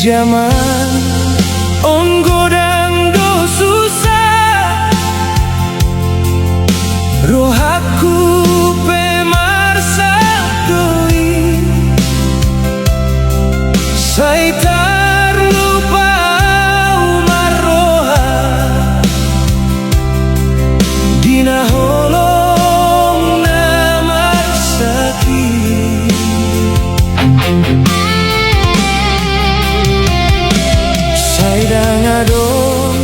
zaman onggodang do susah rohaku pemarsa doi saitar lupa umar roha dina holong namar sakit saidang adong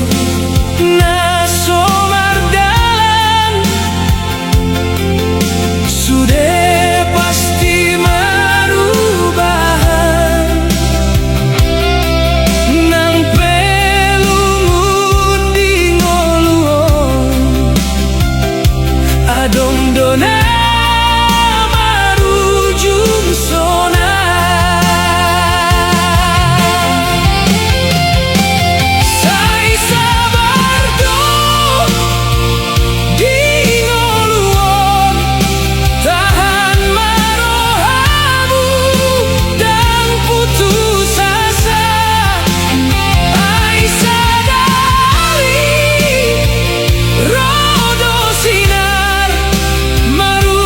na somar dalan sudah pasti marubahan nang pelungut di ngoluon adong dona marujung sona maru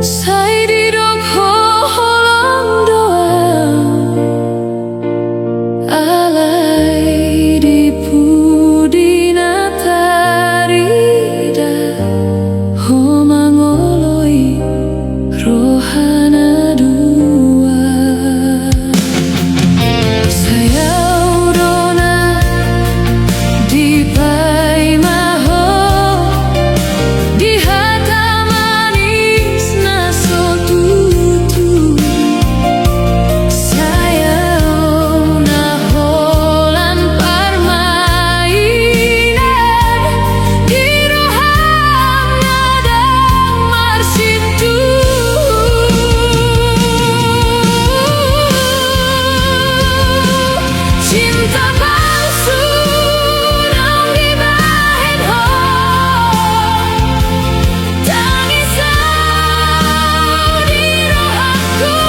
Saya didok holang doa alai di pudina tarida homangoloi rohana dua. Saya udona di pai maho di hata manis naso tutu. Saya una holan permainan di rohana damar situ. Cinta palsu nang dibahen ho, tangisan di rohaku.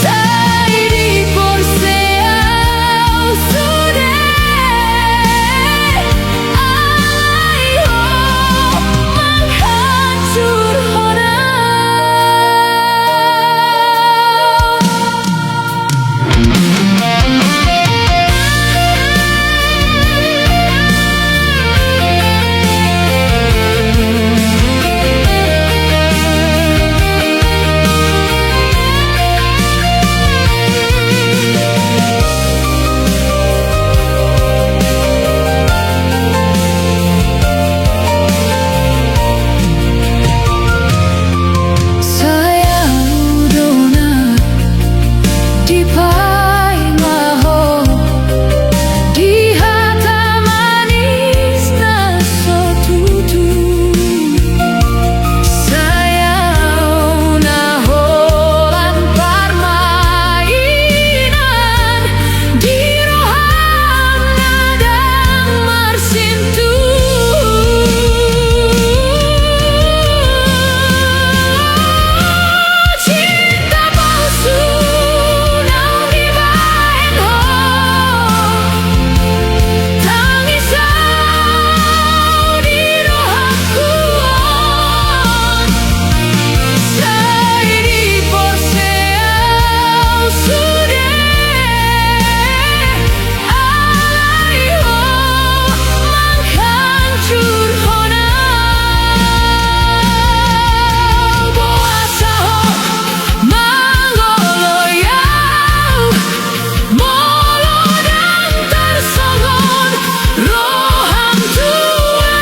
Saya di porseau sudah ayo menghancur hona. Saya udona di pai maho di hata manis naso tutu. Saya una holan permainan di rohana damar sintu. Cinta palsu nang dibahen ho, tangisan di rohaku. Saya di porseau sudah ayo menghancur hona. Boasa ho manggoloyau molo dan tersongon roham tua.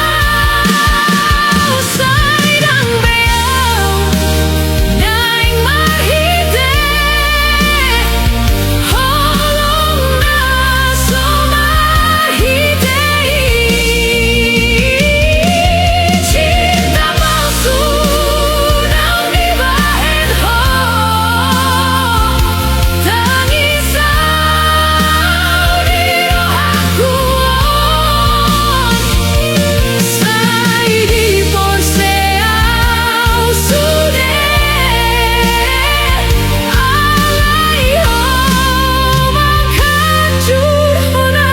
Saidang beau naing mahite holong naso mahite. Cinta palsu nang dibahen ho, tangisan di rohaku. Saya di porseau sudah ayo menghancur hona.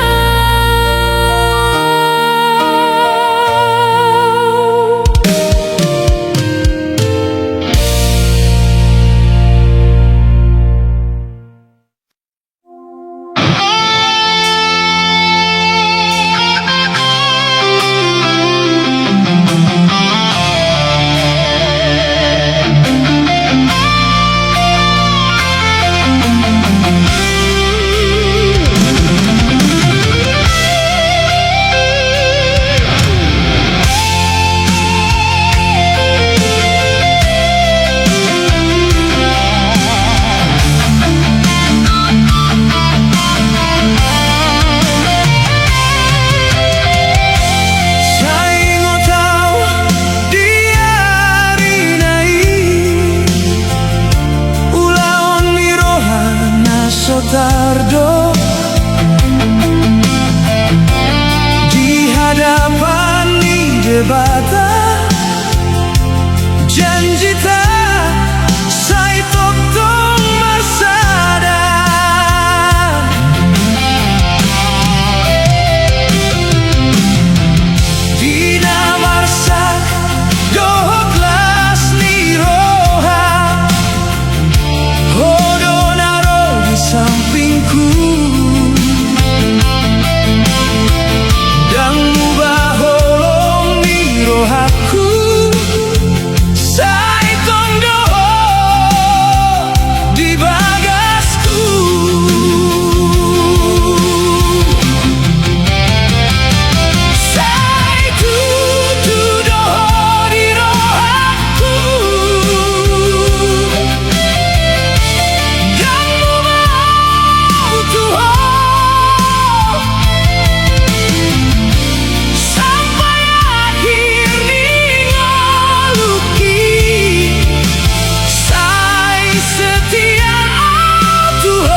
Tardo di hadapan ni debata janji tak saya tokong masada di rohaku sai tondo di bagasku. Sai tutudo di rohaku yang mau Tuhan sampai akhir ninggaluki. Sai setia Tuhan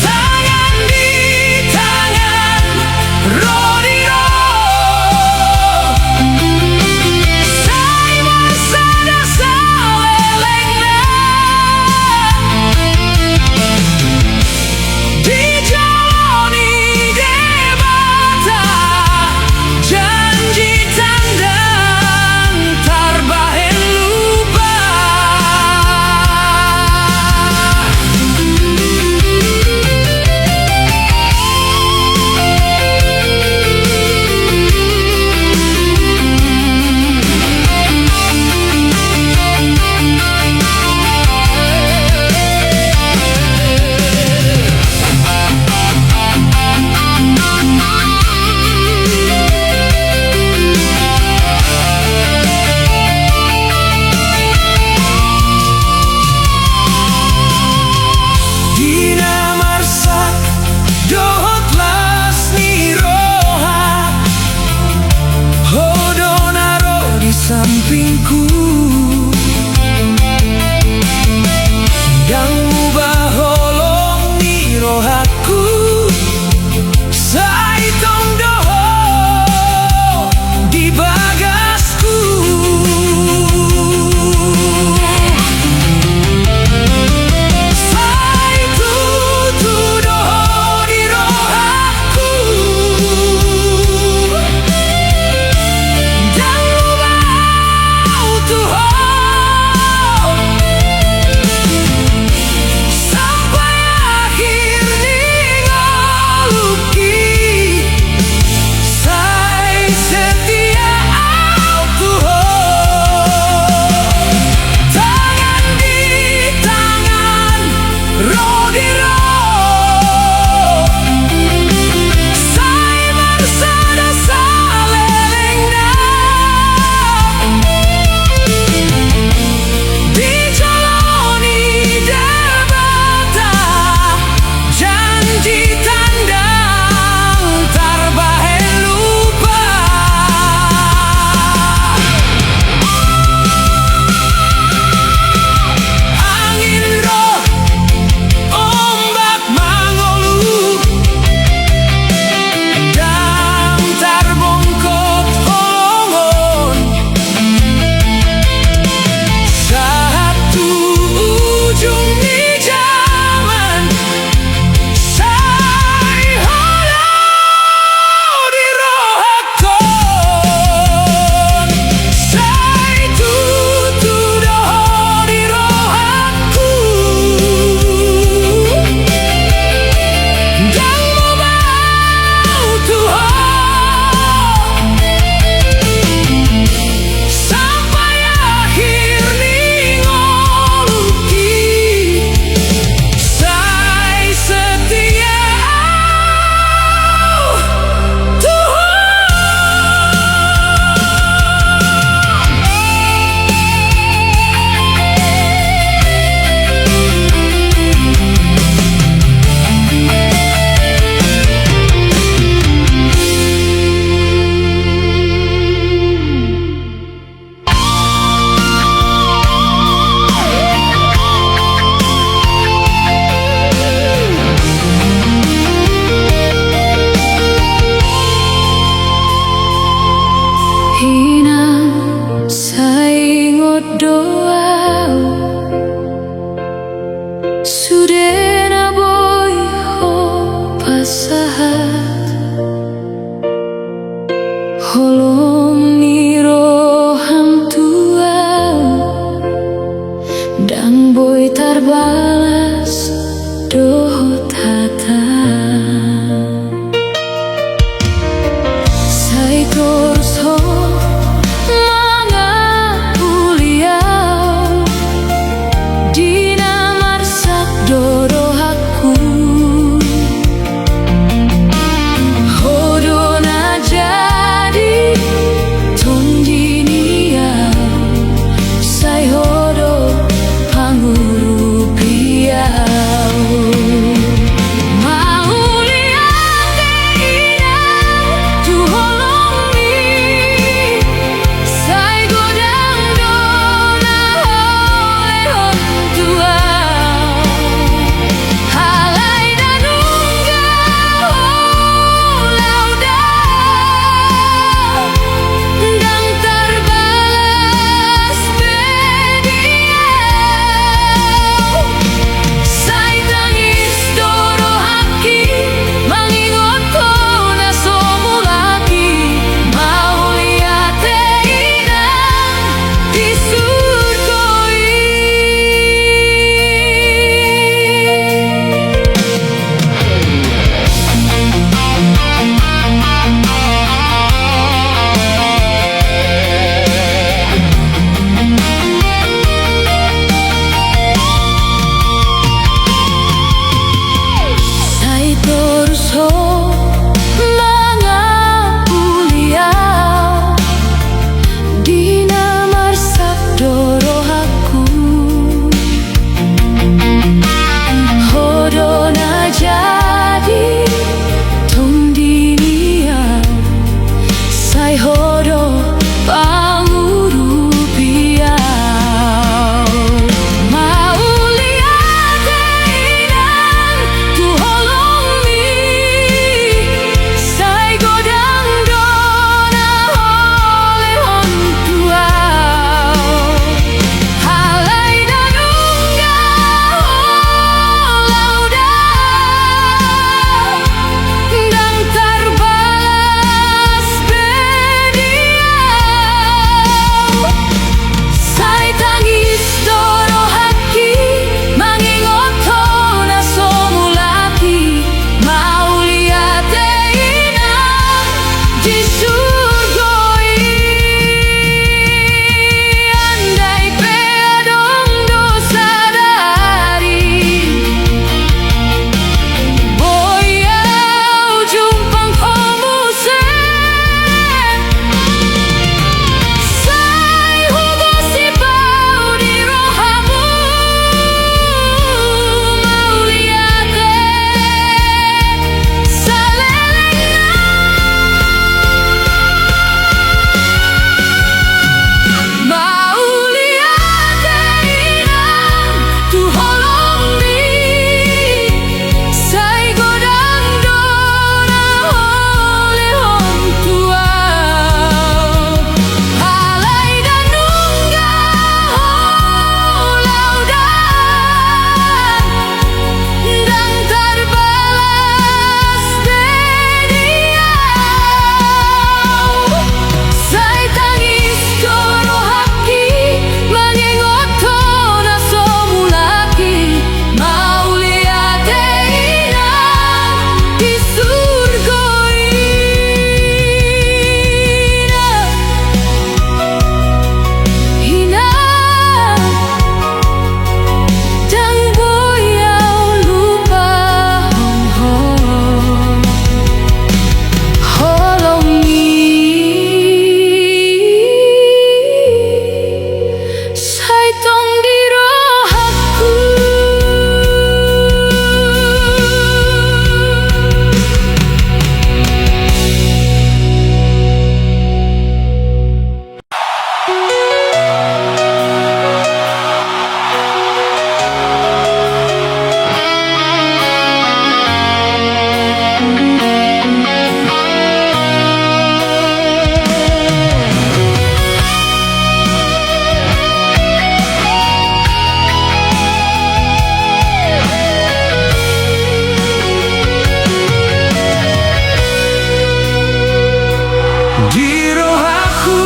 tangan di tangan rodiro. Sai masada salelengna dijalani debata janji tandang tarbahen lupa. Dina marsak dohot lasni roha hodonaro di sampingku yang ubah holong ni rohaku sai tondo di bagasku. Sai tutudo di rohaku dan mau Tuhan sampai akhir ninggaluki. Sai setia Tuhan tangan di tangan rodiro. Sai marsada salelengna dijalani debata janji tandang tarbahen lupa. Angin roh ombak mangolu dang tarbongkot holongon satu ujung di jaman. Sai holau di rohakon sai tutudo di rohaku dan mau Tuhan sampai akhir ninggaluki. Sai setia hina sai ngodoa sudena boy ho pasahat holong ni roham tua dan boy tarbalas dohot hata sai ko Sai hodo pangurupiau mauliate inang tu holong mi sai godang dona oleh hontuau halai danungga lauda dang tarbalas bediau sai tangis doro haki mangingoto na somulaki mauliate inang di surgoi andai peadong dosa dari boyau jumpang komuse sai hugo si bau di rohamu mauliate salelena mauliate inang tu holong mi sai godang dona oleh hontuau halai danungga laudan dang tarbalas bediau sai tangis doro haki mangingoto na somulaki mauliate inang di surgoi inang dang boyau lupa holongi sai tong di rohaku di rohaku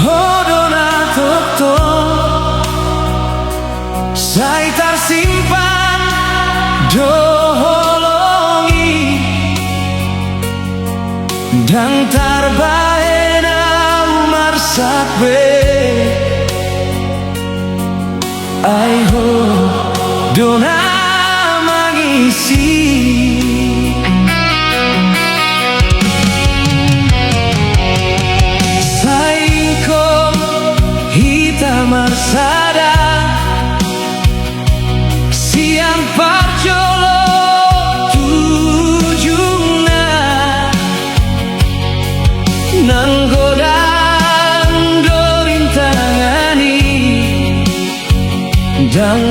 hodona toto sai tersimpan doholongi dang tarbaena marsakbe aiho dona mangisi saingkom hita marsada siang parjolo tujungna nanggodang dorintangani dang